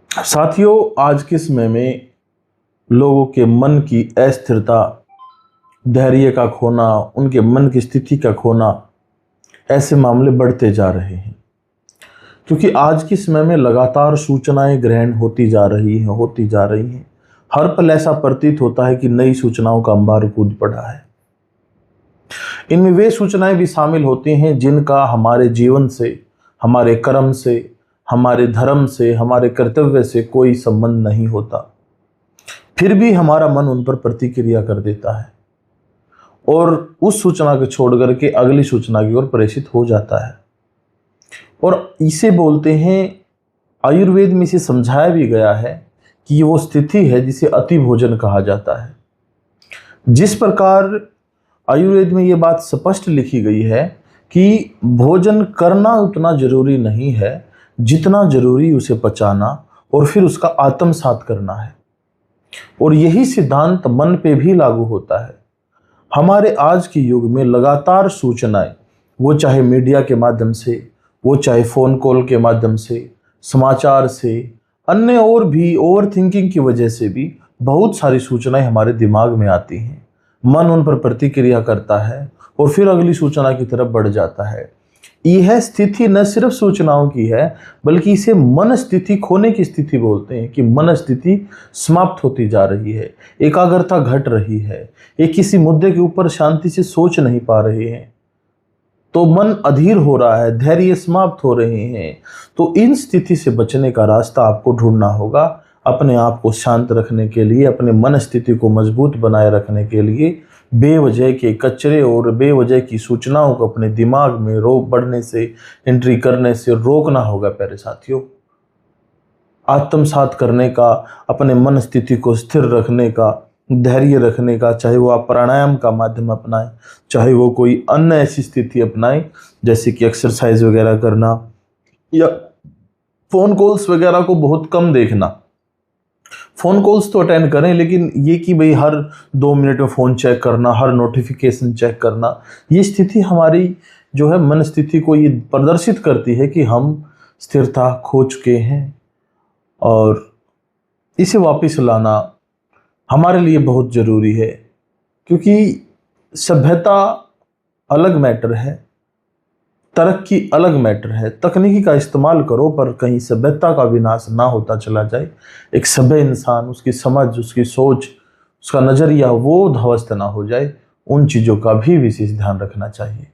साथियों, आज के समय में लोगों के मन की अस्थिरता, धैर्य का खोना, उनके मन की स्थिति का खोना, ऐसे मामले बढ़ते जा रहे हैं। क्योंकि आज के समय में लगातार सूचनाएं ग्रहण होती जा रही हैं। हर पल ऐसा प्रतीत होता है कि नई सूचनाओं का अंबार कूद पड़ा है। इनमें वे सूचनाएं भी शामिल होती हैं जिनका हमारे जीवन से, हमारे कर्म से, हमारे धर्म से, हमारे कर्तव्य से कोई संबंध नहीं होता। फिर भी हमारा मन उन पर प्रतिक्रिया कर देता है और उस सूचना को छोड़ करके अगली सूचना की ओर प्रेषित हो जाता है। और इसे बोलते हैं, आयुर्वेद में इसे समझाया भी गया है कि ये वो स्थिति है जिसे अति भोजन कहा जाता है। जिस प्रकार आयुर्वेद में ये बात स्पष्ट लिखी गई है कि भोजन करना उतना जरूरी नहीं है जितना जरूरी उसे पचाना और फिर उसका आत्मसात करना है। और यही सिद्धांत मन पे भी लागू होता है। हमारे आज के युग में लगातार सूचनाएं, वो चाहे मीडिया के माध्यम से, वो चाहे फ़ोन कॉल के माध्यम से, समाचार से, अन्य और भी ओवर थिंकिंग की वजह से भी बहुत सारी सूचनाएं हमारे दिमाग में आती हैं। मन उन पर प्रतिक्रिया करता है और फिर अगली सूचना की तरफ बढ़ जाता है। यह स्थिति न सिर्फ सूचनाओं की है, बल्कि इसे मन स्थिति खोने की स्थिति बोलते हैं कि मन स्थिति समाप्त होती जा रही है, एकाग्रता घट रही है, एक किसी मुद्दे के ऊपर शांति से सोच नहीं पा रहे हैं, तो मन अधीर हो रहा है, धैर्य समाप्त हो रहे हैं। तो इन स्थिति से बचने का रास्ता आपको ढूंढना होगा। अपने आप को शांत रखने के लिए, अपने मन स्थिति को मजबूत बनाए रखने के लिए बेवजह के कचरे और बेवजह की सूचनाओं को अपने दिमाग में बढ़ने से, एंट्री करने से रोकना होगा। प्यारे साथियों, आत्मसात करने का, अपने मन स्थिति को स्थिर रखने का, धैर्य रखने का, चाहे वो आप प्राणायाम का माध्यम अपनाएं, चाहे वो कोई अन्य ऐसी स्थिति अपनाएं जैसे कि एक्सरसाइज वगैरह करना या फ़ोन कॉल्स वगैरह को बहुत कम देखना। फ़ोन कॉल्स तो अटेंड करें, लेकिन ये कि भाई हर 2 मिनट में फ़ोन चेक करना, हर नोटिफिकेशन चेक करना, ये स्थिति हमारी जो है मन स्थिति को ये प्रदर्शित करती है कि हम स्थिरता खो चुके हैं। और इसे वापस लाना हमारे लिए बहुत ज़रूरी है, क्योंकि सभ्यता अलग मैटर है, तरक्की अलग मैटर है। तकनीकी का इस्तेमाल करो, पर कहीं सभ्यता का विनाश ना होता चला जाए। एक सभ्य इंसान, उसकी समझ, उसकी सोच, उसका नज़रिया वो ध्वस्त ना हो जाए। उन चीज़ों का भी विशेष ध्यान रखना चाहिए।